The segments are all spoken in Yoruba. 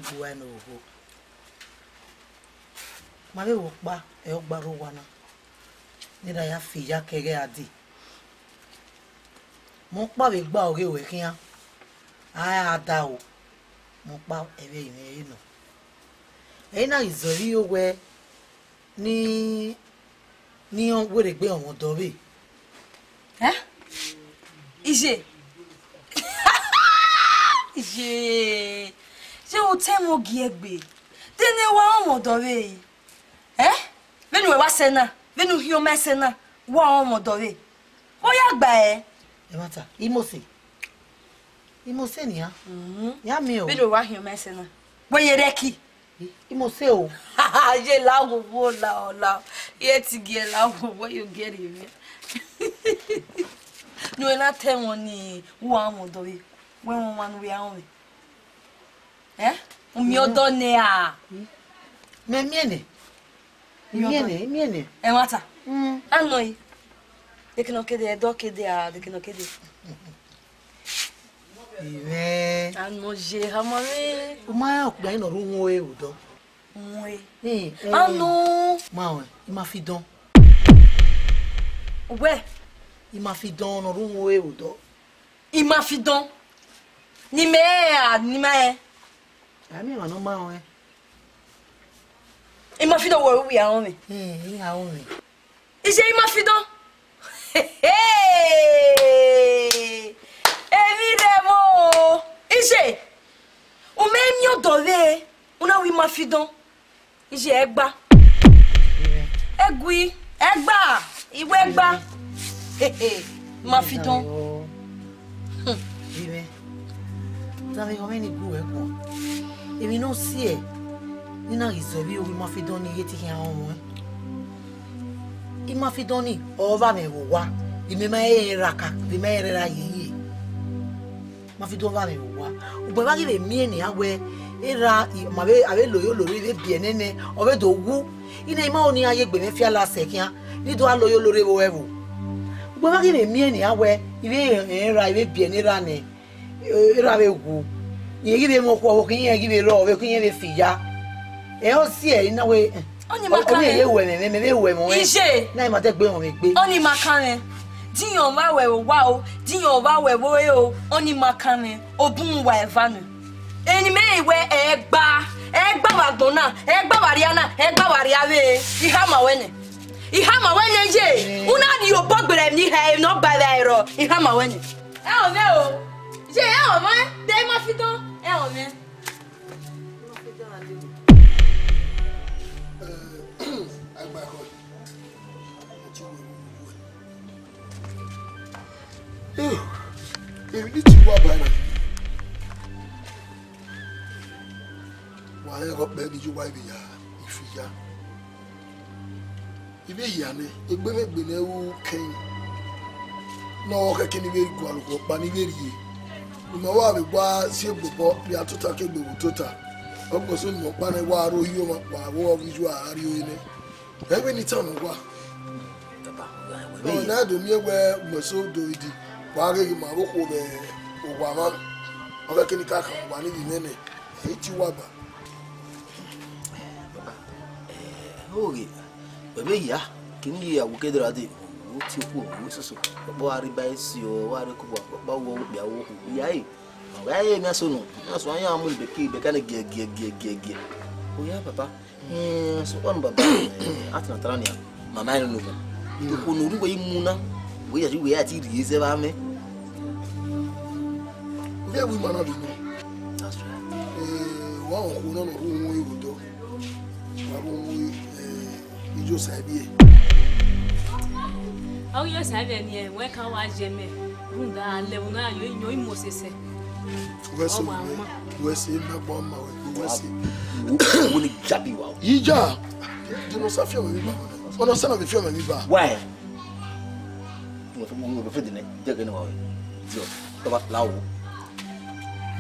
kuwa no ho mare wo pa e o gbaro wana ni da ya fi ya kere adi mo pa we gba ore we kian a da o mo pa ebe ime no e na izori owe ni on were gbe on do be Ije ṣé o tẹ́ mo gi egbe tene wa omodore venu we wa sena venu hio mesena wa omodore o ya gba e mata imose ni ya ya mi o venu wa hio mesena boye reki imose o je lawo wo la ye ti gi lawo what you get it no na tẹ́ wọ́n ni wa omodore when one we are mi odo ne a me miene e mata anoi de que não quede do que de a de que não quede ive anoje hamare o ma o gba ino ru won e odo anu ma o ma fi don we I ma fi don no ru won e odo I ma fi don ni me ami wa no ma o I ma fi don wo wi awon mi I awon mi ise I ma fi don Emi remo ise o me mi odore una wi ma fi don ise egba egui egba iwe egba ma fi don ive Tave come ni gu e ko èmi no si e ni na risobi o ma fi don ni ye ti kan won I ma fi don ni o ba me wo wa imi ma e raka bi ma e ra yi ma fi don ba me wo wa o gbe ba ki be mi eni awe era ma be ave loyo lori be bi enene o be do wu ina ima oni aye gbe me fi ala se kian ni do aloyo lori wo ewu o gbe ba ki be mi eni awe ibe era ibe bi enera ne era be wu ye give mo ko kin ye give ro we kin ye be fiya e o si e ina we oni makare ye we me be we mo ise na ma te gbe won me gbe oni makare diyan ma we wa o diyan ba we wo e o oni makare obun wa evanu eni me iwe egba wa gbona egba wa riana egba wa riawe iha ma wene je una ni o bogbere ni he no ba da ero iha ma wene o me o je o mo de ma fi don o me Èmi ti wá báyìí. Wà á yẹ kó pẹ́ níjú wá ibi yà ìfìyà. Ibi ìyà ni egbèmẹ̀gbè ní ewu kẹ́yìn. Náà kẹ́kẹ́ níbi egu àlùkò pa níbi èrìyè. Ìmọ̀ wà mí wá sí egbòbọ̀ bí atúta kégbèwò tó ta. Ọgbọ̀n sọ ni mo pa ní wá aró yíyó ma pa àwọ̀ wíjú àárí oyin ní. Ẹgbẹ́ ní tàn wá. Ọ̀nà àdùnmí ẹgbẹ́ gbọ̀nsó dòwìdì. Wà á rí màá wọ́pọ̀ bẹ́ẹ̀ òwò àmọ́. Ọ̀fẹ́ kí ni káàkiri wà níbi mẹ́nẹ̀. Èyí ti wà bá. Oge bebe ya kini ya wuke dra de wo ti ku wo soso bo ari ba isi o wa re ku bo wo bia wo ya yi wa ye mi aso no aso an ya mo be ki be ka ne ge o ya papa so on baba atina trania mama no no to ko no rugo imuna wo ya ji we ya ti ri se ba me Ve wi mana bi no. That's right. Wa on ko no no wo yi do. Wa wo ijo sabi e. Awu yo sabi ni e we kan wa je me. Runda le una yo imo sese. We se na bo ma we se. Wo ni jabi wa. Ija. Je no sa fio mi ba. Ono sa na be fio mi ba. Why? Wo be fedi ne. Je ke no wa. Dio. To ba lawo.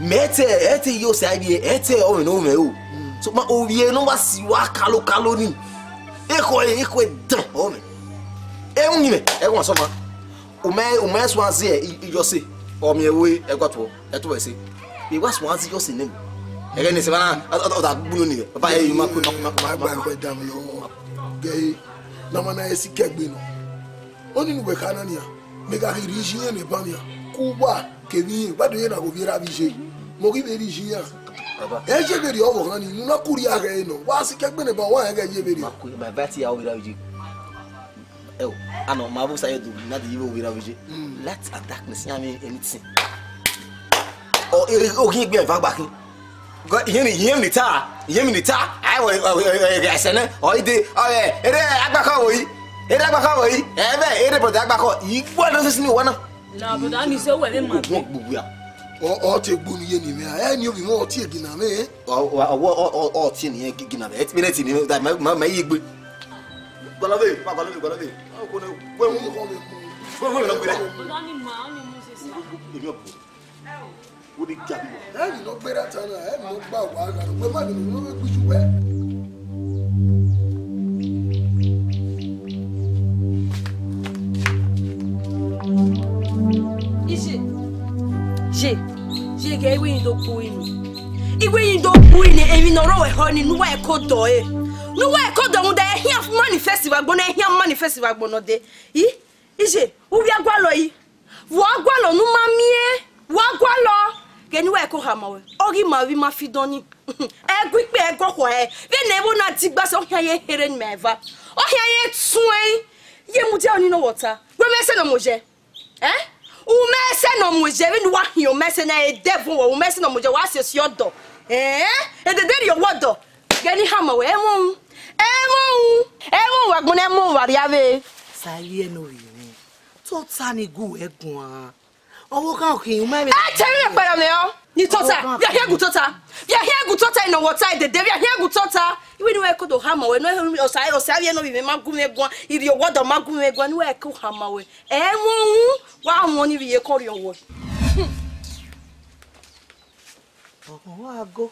Ete yo sabi ete o no me o. So ma o wie no wa si wa kalo ni. Eko dan o me. E unyi me e won so ma. O me so an se e jo se. O me we e gwato e to we se. E wa so an se jo se nem. ege ni se bana o da bunu ni papa e ma ko agba dam yo gay na mana esi kegbe no oni nu be kana ni a me ga ri jiyan ne ba mi a ku wa ke bi ba do ye na go bi ra bi je mo ki be ri jiyan e je be ri o kan ni na ku ri aga e no wa si kegbe ne ba wa e ga je be ri ma ko ba vati ya o bi ra bi je oh ano ma bu say do na di o bi ra bi je let and darkness ya me anything o ki gbe fa gba kin yemi ni ta ai wo esene o ide o ere agbako wo yi e be ere body agbako yi gbo no se ni wo na la boda mi se we me ma gbugbu ya o te gbo ni ye ni me a ni obi mo ti egina me o ti ni gina be et minute ni ma yi gbe gbalabe o ko ne we mu ko me no gbe boda ni ma o ni mo se sa èmi o wo di jabi e ni no gbe ra tan e ni no gba wa ga pe ma ni no we gbisu we je ge iwe yin do ku inu emi no ro we ho ni nuwa e ko do mu da e hia manifest wa gbo na e hia manifest wa gbo no de ije u bi agwalo yi wo agwalo nu ma mie wo agwalo ge ni we ko ha ma we ori ma wi ma fi doni e gwi pe e goko e be na ebo na ti gba so hia ye here ni meva o hia ye tun ye mu je oni no water we me se no mo je o mese no moje we no wa hio mese na e devil wo mese no moje wa asesi odo e de deri yo wodo gani hama we emu wa gbon emu wa ri ave sali eno wi ni to ta ni gu egun a owo kan kin me me tell me para me o ni tota we here gu tota in water de de we here gu tota iwe ni we ko do hama we no o sa we no bi me magu me egun iri yo wodo magu me egun ni we ko hama we emu wa won ni bi ye ko ri owo wa go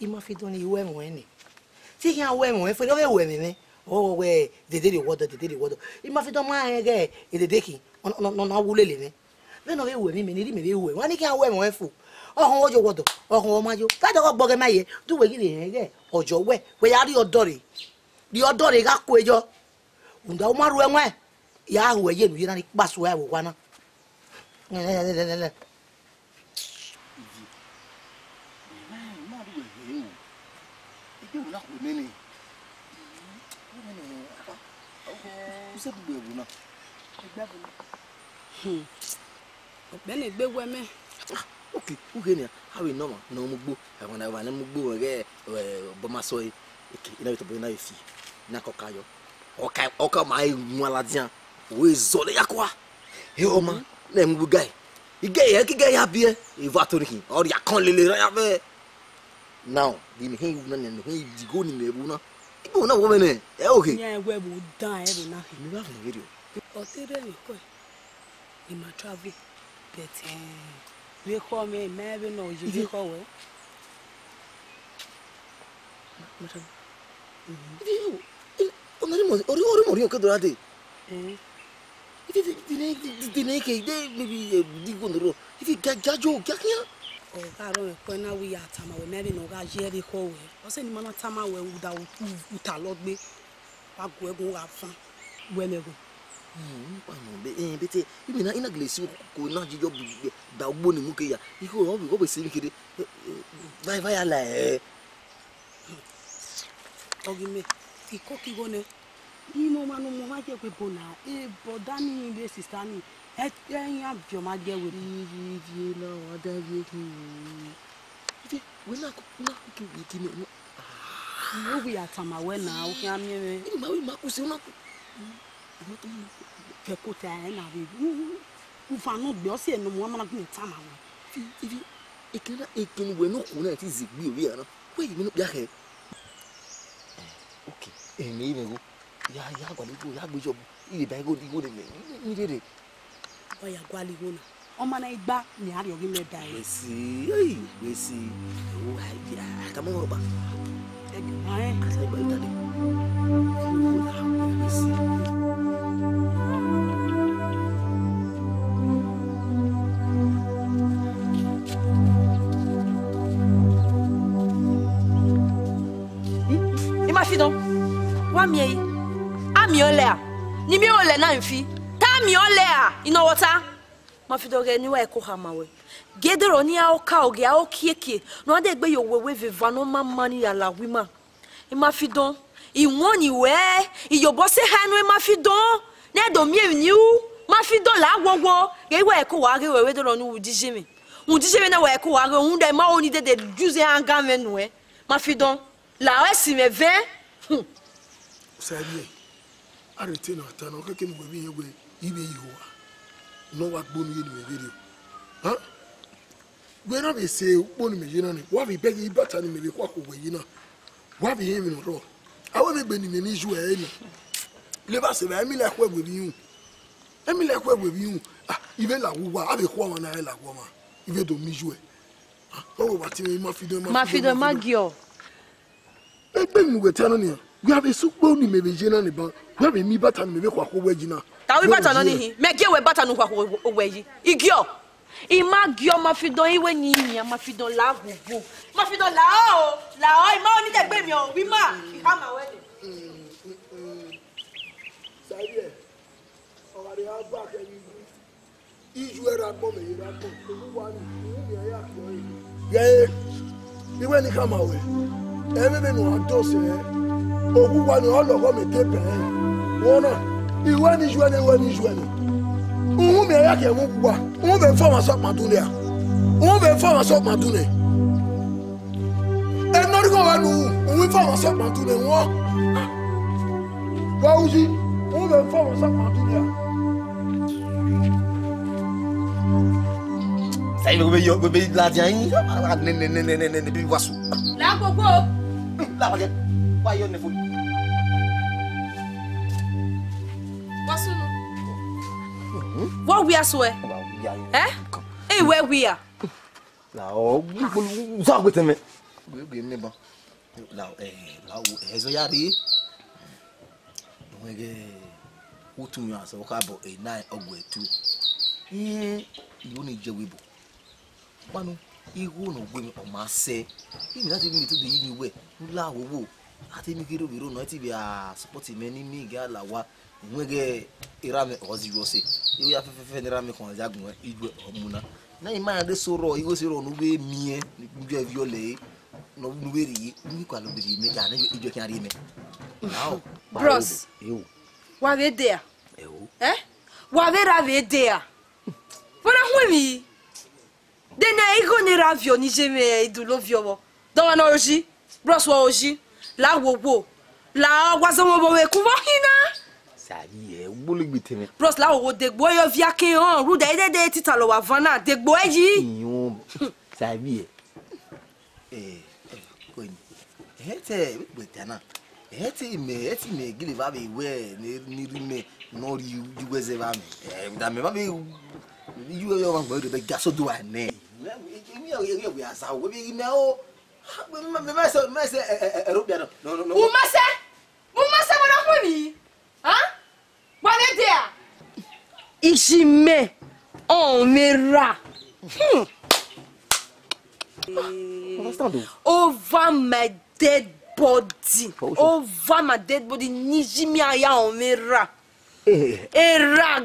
ima fi don iwe won ni ti kan we won fe no we me o we de wodo ima fi don ma ege e de ki no wulele me be no we mi ni ri me we won ni kan we won fu ohun ojo wodo ohun o majo ka do gbo ge maye du we gire ege ojo we ya ri odore ga ko ejo unda o maru enwe ya we ye nu yi na ni paso e wo wa na bene gbe we me okay uge ni how no ma no mugbo e wona mugbo we bo ma so ina to bo na efi na kokayo oka ma imu aladian we zole yakwa e o ma na mugbo guy ige ya bie e va to ri or ya kan lele ya be now di mi hin na no hin di go ni mebu na ibo na wo me ne e okay nya we bu dan e bu na mi ba fun video o tere mi ko ni ma travel but we call me maybe no you we call we ori o ke do ade Dine ke de maybe di gondoro if gajo gakia o ka ro ko na we atama we maybe no ga je ri ko we o se ni mo na tama we uda uta lo gbe wa go egun wa fan we le go no be bete ibi na ina glesi ko na jijo da ogbo ni mu ke ya iko o bi ko be sin kede vai ala ogi me ti ko ki go ne ni mo ma no mo ma je pe bona e boda ni be sister ni e yan jo ma je we ri na wa da ye ki ibi we na ko ki wi ti me no we atama we na o ki am ye me ma ku se na pe ko ta na bi u fa no gbe o se enu mo ma na bi tama we ibi ikini we no ku na ti zigbi ori ana we mi no bia ke okay emi me go ya gwaligo ya gbejo ire bai go di go de mi dede o ya gwaligo na o ma na igba ni ari ogi me dai we see o ya ta mo ba e ai asa ba ita de ma fille donc. Wa miei. A mi olea. Ni mi ole na mfi. Ta mi olea. Ino wata. Ma fille donc ni wa e ko hama we. Gedero ni a o ka oge a o kieke. No ade gbe yo wewe viva no mama ni ala wima. E ma fille donc. I woni we. I yo bosse hanu e ma fille donc. Ne do mi ni u. Ma fille donc la wowo. Ge wa e ko wa ge wewe do no nu dije mi. Un dit je na wa e ko wa ge un de ma oni de juze anga menu e. Ma fille donc. La ouais si me 20. Ça bien. Arrêtez non attends que nous bien we ibe yiwa. No wa gbonu ye ni me video. Hein? We na be say gbonu me yina ni. Wa be beg ibata ni me be kwa ko we yina. Wa be yin mi no ro. Awo be gbe ni me ni ju e ni. Le ba se ba mi la kwa we bi yun. Emi la kwa we bi yun. Ah, ibe la wa abe kwa wa na la kwa ma. Ibe do mi ju e. Ah, o wa ti ma fi do ma gio. Egbe mu wetano ni. We have a super ni me bejina ni ban. We have mi bata ni me kwa ko wejina. Ta wi bata no ni hi. Me ge we bata no kwa ko weji. Igio. I ma gio ma fi don iwe ni mi ma fi don la gugu. Ma fi don la o i ma oni de gbe mi o wi ma. Fi ha ma we de. Saye. O wa re aba ke ni. Iju era mo me era mo. Ko wa ni ni ya ko yi. Ye. Iwe ni kama we. Everybody no adose ogu wa ni ologo me tepe wona iwe ni juani uhun me ya ke mu wa uhun be fo ma so madun le uhun be fo ma so madun le e no ri ko wa nu uhun fo ma so madun le won wa uji uhun be fo ma so madun le sai go be la dian ne bi wasu La gogo. La wale wa yo ne fu Wasu no. What we are so eh? Eh where we are? La o za gbete me gbe ni bon la ezo ya ri wege utun yo aso ka bo e 9 ogwetu iyo ni je webo panu ihu no gbe mi o ma se imi lati mi to de yi ni we la wowo ati mi kiro biro no ti bi a support me ni mi ga la wa nwege irame ozi yo se iyo ya fefe ni rame kon jagun ijo omuna na ima de soro igo soro no be mie ni viole no nu be ri ni kwa lo be me ja na ijo kan ri me now Bros. Wa ve there. Wa ve ra ve there. Fora humi. Dena ego ni ravio ni jeme idulo viowo. Don na oji. Bros wa oji. La wowo. La wazo wo we ku hina. Sabi gbolu teme. Bros la wo degbo yo via ke han ru de tita lo wa vana degbo eji. Yon sabi ko ni. Ete betana. Eti me gile va be we ni rime no ri juweze va me. Da me va be you yo wan go be gaso do ane. Mi we asa we be me o. Me se Robia no. Uma se mona humi. Hein? Wa ve there. Ijime on mera. Over my dead body. Over my dead body. Nijimi aya on mera. Era.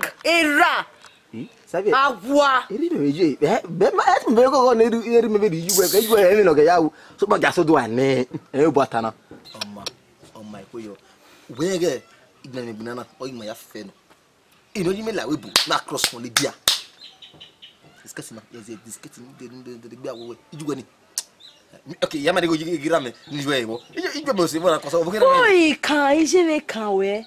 Sabe? Agua. Eri me je. Be ko na eri me be di ju we ka emi no ga ya so ba gaso do ane. Botana. Oma ko yo. We ge igna me bunana o ima ya fe no. Ino ji me la we bu na cross on le bia. Discussing de bia wo iju gani. Okay, yama de go gira me ni jo e wo. Iju mo se mo na ko so wo gira me. Oi, kan ije me kan we.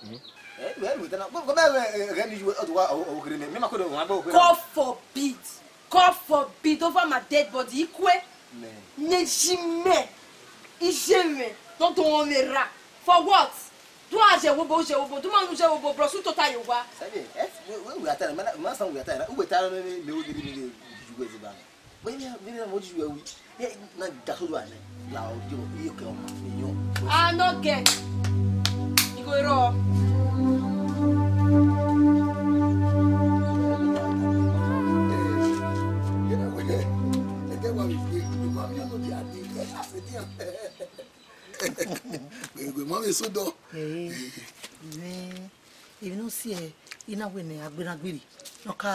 God forbid over my dead body. Ikwe. Ijeme. Don't on me ra. For what? Do aje wobo. Do manu je wobo bro. Su tota yo wa. Sabe? We atara man san we atara. We atara le o diri ni jugo ze ba. We ni mo jugo wi. Na gaso do ane. La o jo e ke o ma yo. Ah no get. Igo ro. Gbẹ̀gbẹ̀ mọ́ mi sódò. Èmi náà sí ẹ iná wẹ̀ ní agbéragbèrè náà ká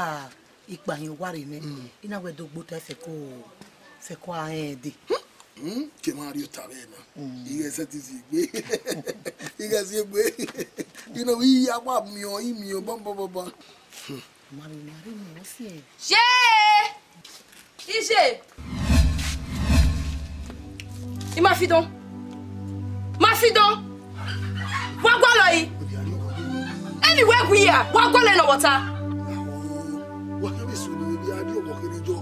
ipa yẹn wá rè ní iná wẹ̀ dógbó tẹ́ fẹ́ kó ahẹ́ dé. Kì máa rí ọ̀tá bẹ́ẹ̀ náà. Ìrẹsẹ̀ ti sì gbé. Ìrẹsẹ̀ gbé. Iná wí apá mi ọ̀ ìmì ọ̀ bọ́m̀bọ́m̀bọ́m. Màmí ni àrí mi wọ́n sí ẹ. Ṣé iṣẹ́ ìmáfidán wá gbọ́ lọ yìí anyway we are wá gbọ́ lẹ́nu wọ́ta. Wọ́n kẹ́ bí sùn ní ibi adé ọmọ kiri jọ.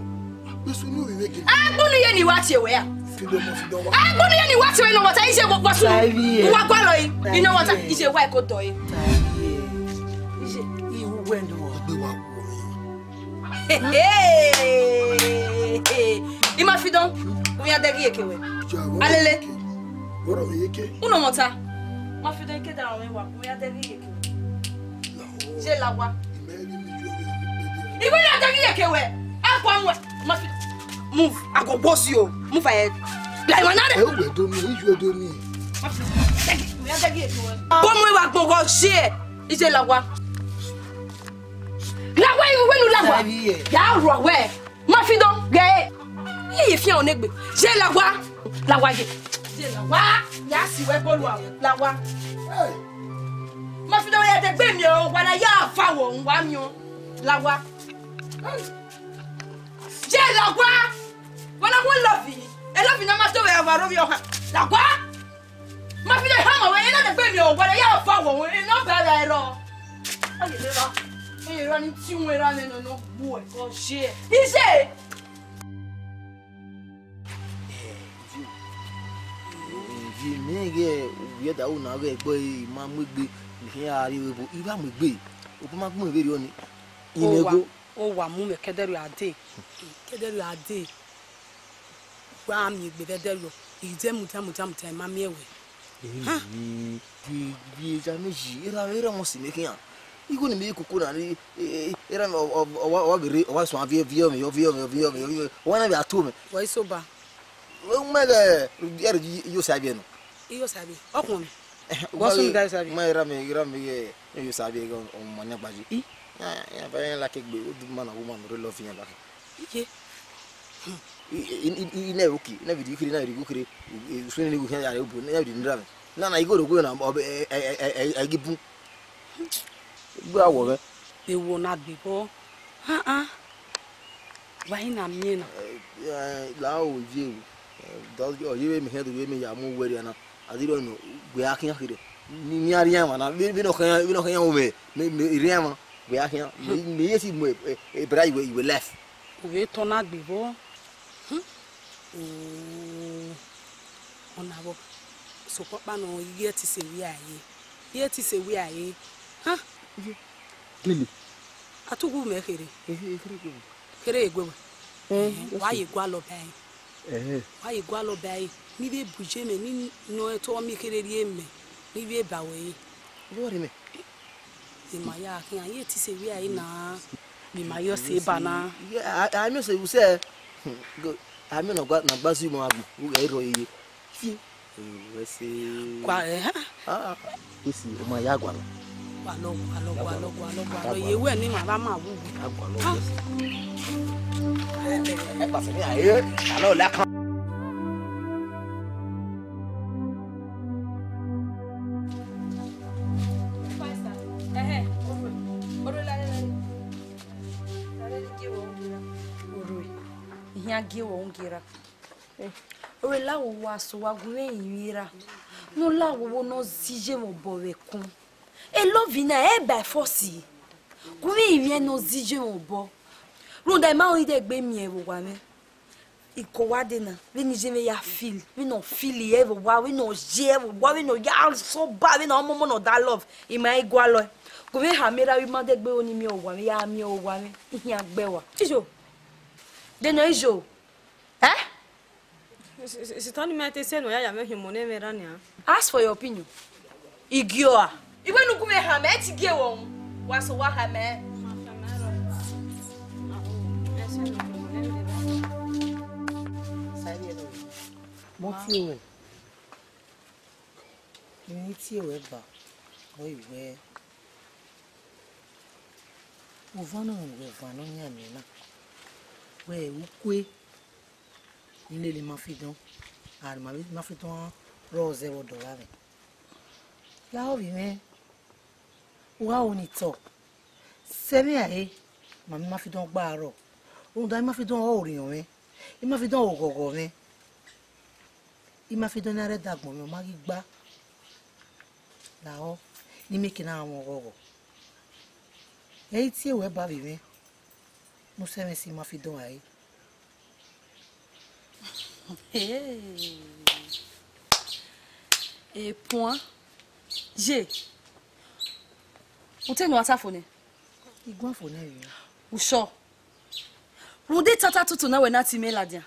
Bí sùn ní òwe kiri. Agbóni yẹn ni wá tiẹ̀ wẹ̀ yà. Fidán wá. Agbóni yẹn ni wá tiẹ̀ wẹ̀ wọ́ta iṣẹ́ wọ́pọ̀ sùn. Wá gbọ́ lọ yìí iná wọ́ta iṣẹ́ wá ẹ̀kọ́ dọ̀ yìí. Iṣẹ́ Ihu wẹ̀ ni wọ́n. Gbé wa wọ̀ yìí. Ìmáfidán wọ́n yà dẹ́gí èké wẹ̀. Alele. Wọ́rọ̀ mi yé ké. Uno wọ́ta. Ìmáfidán ké dára wọn wà wọ́n yà dẹ́gí èké wẹ̀. Ṣé la wa? Ìwé náà dẹ́gí èké wẹ̀. Akọ àwọn Ìmáfidán. Move, I go boss you. Move ahead. Like one Ẹ other. wẹ̀ dómi, ìjú ẹ̀ dómi. Bọ́mú ìwà gbọ̀ngàn ṣe ẹ̀. Iṣẹ́ la wa. La wa ìwé nu la wa. Yà á rọ̀ wẹ̀. Ìmáfidán gẹ̀. Yíyí fi hàn onígbè. Ṣé la wa? La wa yẹ. Ṣé la wa? Yà á sì wẹ́ bọ́ọ̀lù àwọn. La wa. Ìmáfidán yẹ tẹ gbé mi ọ̀ wàdà yà á fa wọ̀ ń wá mi ọ̀. La wa. Ṣé la wa? Wọ́n wọ́n lọ́ọ̀fì. Ẹ lọ́ọ̀fì náà máa tó wẹ̀ ọ̀wà rọ́bì ọ̀hán. La wa. Ìmáfidán hàn wọ̀ ẹ̀ náà gbé mi ọ̀ wàdà yà á fa wọ̀ ń iná bẹ̀rẹ̀ ẹ̀rọ. Ọ̀yẹ̀ lè rọ. Ẹ̀yẹ̀ rọ ní tí wọ́n rà nínú náà bú ẹ̀kọ́ ṣe é. Iṣẹ́. Minge we da una we gbo ma megbe ni ari we bo iba megbe o ma gbon ìbéèrè oni inego ó wà mú mi kẹ́dẹ́rù adé wá mi gbé kẹ́dẹ́rù ìjẹ́ mùtá má mi ẹ̀wẹ̀. bi ja meji era mo si mekin igo ni me koko na ni era o gere o wa so avie me o na bi ato me wọ́n iso ba. o mega era yo sabe no Iyo sabi ọkùnrin wọ́n sún mi dá sabi. ma era me yo sabe go o mo nya gbaji ya ba la ke gbe o du man woman re love yan ba Iye. ina oki na video kiri na video kiri so ni go ya re bu na video ndra na igoro go na agibu gbo awo be Ewo na gbe bo. Why na mi na? la o je do yo ye me hedo me ya mu weri na adiro no gbe akin akire ni ari yan na bi no kan o me ri yan gbe akin me yesi mo e bra iwe left. Òwe tọ́ na gbe bo. Ọ̀nà bọ̀ sọ̀pọ̀ pa na iye ti ṣe wí ayé. Lili Atugu me kere. Kere egwe. Why you go lo bai? Why you go lo bai? Ni be buje me ni no eto mi kere ri eme. Ni be bawe. lori me Ni maya kin aye ti se wi ayi na. Ni mayo se bana. I mean say you say go I mean na gbazu mo abu wo ga iro iye fi we say Kwa isi o ma ya gwa lo Wa lo ye we ni ma ba ma wu. agwa lo e pa se mi aye alo la kan Ore la wo aso wa gun eyira no la wo no zije mo bowe kun e love na e by force gun eyira no zije mo bo runda ma o ide gbe mi e wo wa me iko wa de na we ni je me ya feel we no feel e wo wa we no je wo wa we no ya so bad we no mo no that love e ma igwa lo gun we ha mera we ma de gbe oni mi o wa me ya mi o wa me ihin agbe wa ijo de no ijo Sitani mete seno ya me himone merania. Ask for your opinion. Igioa. Iwe nukume hame etige won. Waso wa hame. Mo ti o. Ni tí o ba. O iwe. O vano we vano nya mi na. We ukwe. Ni le ma fi don. Ar ma fi don rose $0. Ya o bi me. Wa oni to. Se mi aye. Mami ma fi don gba aro. O da ma fi don o ri me. I ma fi don ogogo me. I ma fi don are dagbon me ma gba. La o ni me kina awon ogogo. Èyí tí o ba bi me. Mo se me si ma fi don aye. Et point G. O te no ata fone. Igwan fone yi. O sure. Runde tata tutu na we na ti me ladia.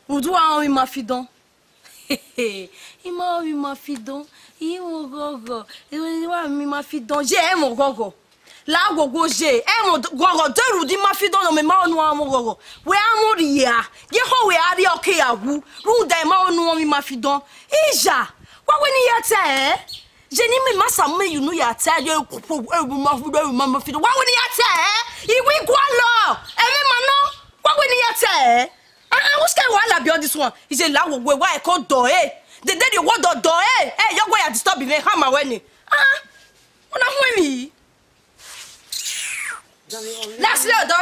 Rundu a mi ma fi don. Ima mi ma fi don. I mo gogo. Wa mi ma fi don. Je e mo gogo. La gogo je. E mo gogo de rudi ma fi don no me ma onu a mo gogo. We amori ya. Ye ho we ari okay awu. Runde ma onu mi ma fi don. Ija. Wa we ni yata Je ni me masa me you know yata ye ma fi don ma fi don. Wa we ni yata Iwi gwalo. E me ma no. Wa we ni yata what's going on about this one? He said, "La wo why I call door The day you want the door Hey, your way at disturb me hammer when you. Ona hu mi. Last year do.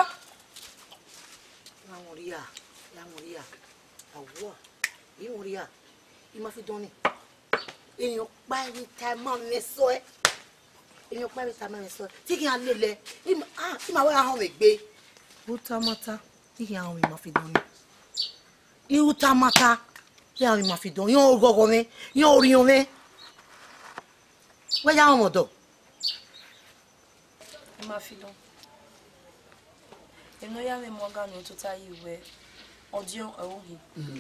La moria. Awo. I moria. I ma fi don ni. Eyan pa ni time ma me so Eyan pa ni time ma me so. Ti ki an lele. I ma wa han me gbe. Butamata. Ti ki an ma fi don ni. Iutamata. Ya mi ma fi don. Yon ogogo me. Yon orion me. We ya omodo. Ma fi don. E no ya me mo ga no tuta iwe. Audio ohi.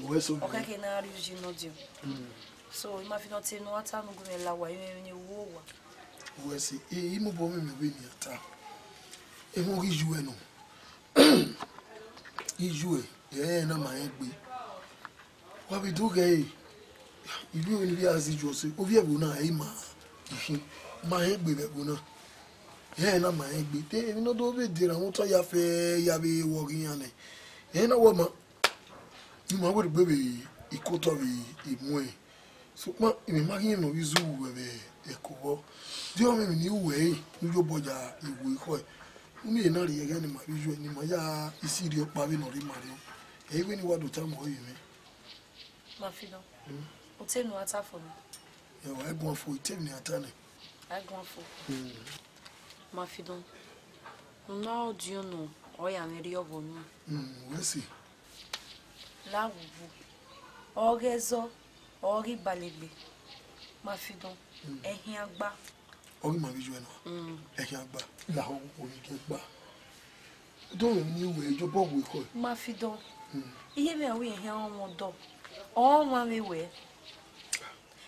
We so. Okay ke na ri no audio. So ma fi don te no ata no go me la wa ni wo wa. We see. E mo bo me be ni ata. E mo ri juwe no. Ijuwe. Na ma egbe. Wa bi do ge ibi oni bi aziju se o bi ebu na e ma egbe be bu na na ma egbe te no do be dira won to ya fe ya be wo ri yan ne na wo ma ni ma wo be ikoto bi imu so ma mi ma yin no bi zu be ekobo di o mi ni we ni jo boja iwu iko mi na ri ye ni ma bi ju ni ma ya isiri o pa bi no ri ma ri e we ni wa do ta mo yi mi Ma fi don. O te no ata fo ni. Ya wa egbon fo ite ni ata ni. Egbon fo. Ma fi don. No audio no. O ya me ri obo nu. We see. La wubu. Ogezo. Ori balegbe. Ma fi don. Ehin agba. Ori ma bi ju eno. Ehin agba. La ho o ni ke gba. Don ni we jo bo we ko. Ma fi don. Iye me awi ehin awon do. Oh, mommy, we.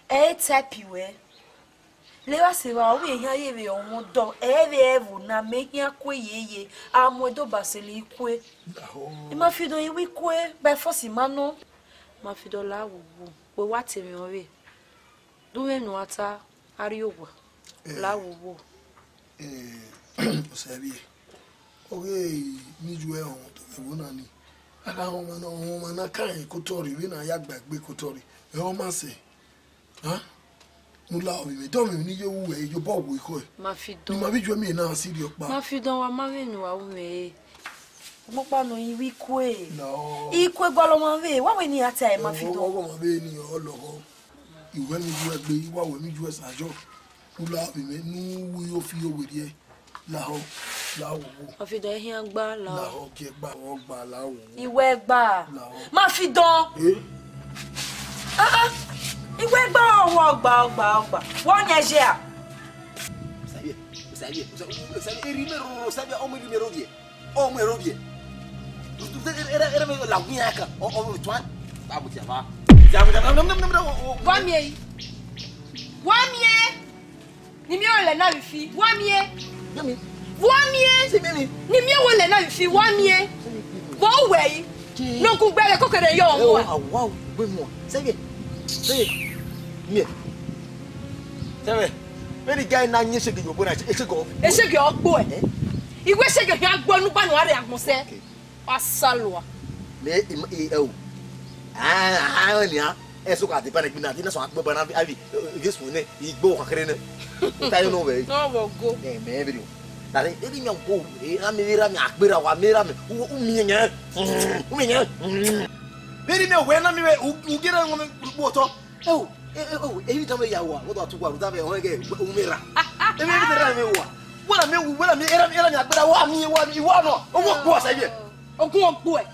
Tappy we. Le wa se wa we yan ye be on do. Evu na me yan kwe ye. Amodo baseli kwe. I ma fi do yi wi kwe by force mano. Ma fi do la wo. We wa te mi we. Do we no ata ari owa. La wo. O se bi. Oge ni ju e on to ewo na ni. Ala o ma na kan kotori we na ya gbagbe kotori e o ma se nu la o mi do mi ni ye wu e jo bo wo iko e Ma fi do ni ma bi ju mi na si di opa Ma fi do wa ma we nu wa wu me mo pa no yi wi kwe no ikwe gwalo ma we wa we ni ata e ma fi do o ma be ni o lo ho iwe mi ju egbe iwa we mi ju esajo nu la o mi nu wi o fi o we die la ho la wo Ma fi do ehin agba la ho ke gba o gba la wo iwe gba ma fi don iwe gba owo gba won ye je a sabia rimero sabia o me rimero die era me la guiaca o toi babu tia va wa mie ni mi o le na fi wa mie c'est mimi ni mi o le na fi wa mie wo we no ku gbere kokere yo mo wow gbe mo say mie Sebe. Many guy na nye shege go na echego. Eshege ogbo e. Igwe shege hi agbo nu pa no are agbonse. Asalwa. Me o. Ni a. Eso ka te pa na gbi na ti na so agbo ba na avi. Yesu ne igbo kakere ne. Tayo no we. No wo go. Me video. Na le edi mi anko. Na me mira mi akpera wa mira me. Uminya. Uminya. Beri me we na mi we ugera ngome boto. Oh. Every time you are, what to go to have a umera. Every me wa. What me era but I me one you want. Oh, what was I here? Oh, go on, boy.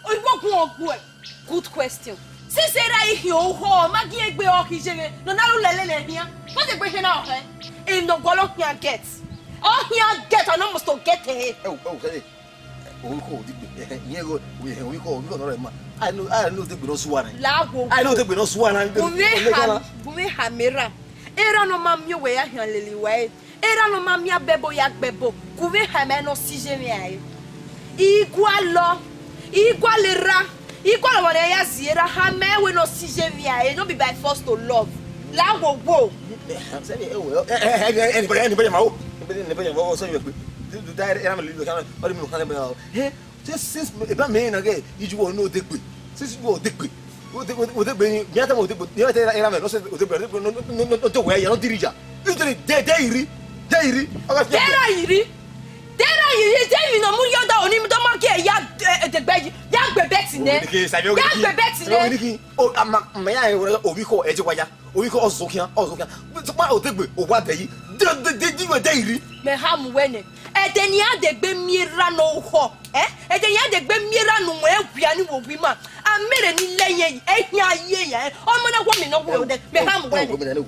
Oh, go on, boy. Good question. Since I hear oh, Maggie be all his no lele here. What the question out, eh? In the Golokia gets. Oh, here get an almost to get it. Oh, say. We call I know they no swan. I know they no swan. We hamera. Era no mammy way a lily way. Era no mammy bebo yak bebo. Kuve hameno sigenia. Igualo. Igualera. Equal what I sierra hame we no sigenia. No be by force to love. Lago wo. Anybody to die since about me again, you will know the quick. Since you will the quick. Would the bring Yata would the way you're not dirija. Usually, dairy. You know, Muya on him, don't get the bag, young Bebets in there. Oh, may I we call Edgewaya, or we call also here, but what day? Did you a dairy? Me ham when Edenia de Bemirano ho, eh? Edenia de Bemirano, where piano will be man. I made any lay, 8 years, oh, man, a woman of women, me ham when.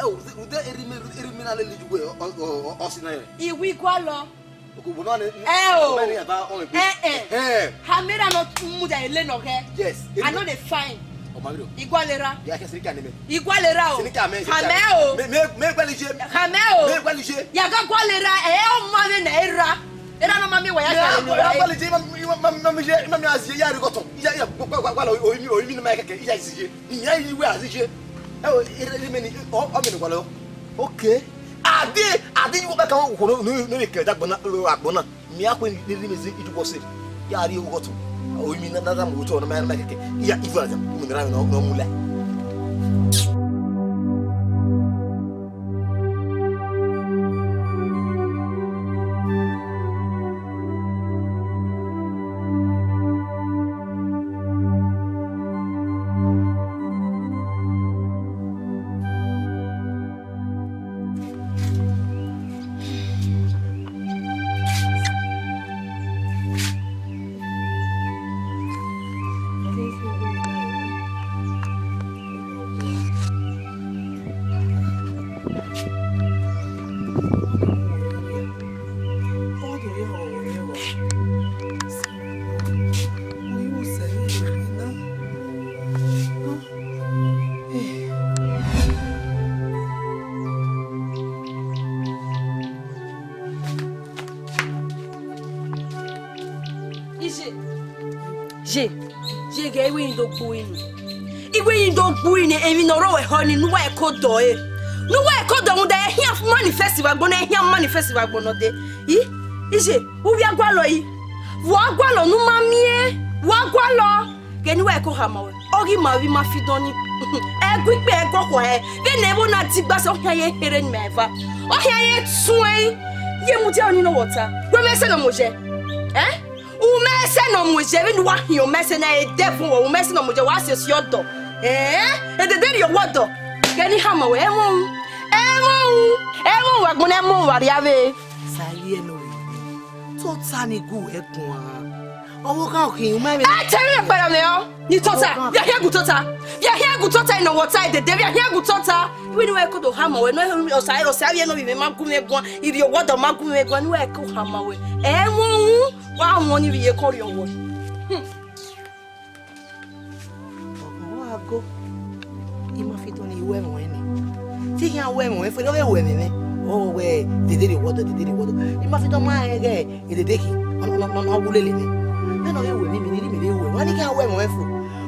Oh, there is we qualo. Hamera not muda leno he. Yes. I know they fine. Igualera. Igualera. Hameo. Hameo. Yaga qualera. Oh, mother naira. Era no mami waya. Okay. I didn't go back on no make that bona. Me akwe ni limezi it was it. Ya ari go to. O mi na na mo to na ma make. Ya ifa them. Mo na no mula. J'ai gagné une docouine. Il veut une docouine et une roue honey, nous est code d'oeil. Nous est code d'oeil, on a rien manifeste, va bonner, rien manifeste, va bonner. Ici, où vient Gualoy? Voir Gualo, nous mamie, voir Gualo. Que nous est Kohama. Ori ma vie, ma fille doni. Eh, quick, mais quoi, venez, on a dit, bah, on a yé, Heren Meva. Oh, yé, soin. Yé, moutia, on y no water. Remets le mojet. Hein? O messe no muje we wa hi o messe na e devil o messe no muje wa se your door e de dey your water gani hama we ewon wa gbon e mo wa ri ave sali e no to tani gu ekun a owo kan kin o ma me tell me para me o ni tota ya here gu tota in water de dey ya here gu tota we no e ko do hama we no o sai no bi me ma gu me gun iri o water ma gu me gun ni we ko hama we ewon wa won ni ye kori owo ago ima fito ni iwe mo ni ti yan we mo e fe lo we ni o we de water ima fito ma ege e de ki no wulele ni me no we ni mi we wa ni kan we mo e fu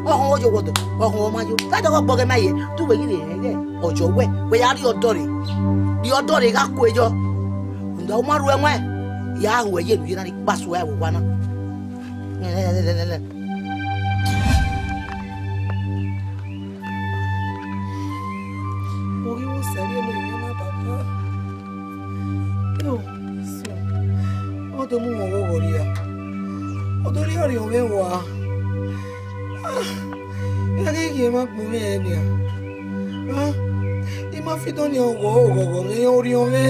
ọkàn ọjọ́ wọ̀dọ̀ ọkàn ọmọ ayọ̀ lájọ́ kọ́ gbọ́gẹ́ máa yẹ tó wẹ̀ yìí rẹ̀ ọjọ́ wẹ̀ yà rí ọ̀dọ́ rẹ̀ ká kó ẹjọ́ ǹdà ọmọ arú ẹ̀wọ̀n yà á wẹ̀ yẹ lùyẹ́ náà ní pàṣẹ wẹ̀ wọ̀ wá náà. orí wọn sẹ́rí ẹ̀mọ ìyẹn má bàbá yóò sọ wọ́n tó mú wọn wọ́wọ́ rí a wọ́n tó rí ọ̀rẹ́ òun mẹ́wàá ilé kéèké má gbọ́ mẹ́ẹ̀ ni a ìmá fi tán ni ọ̀gọ̀ mi orí ọmọ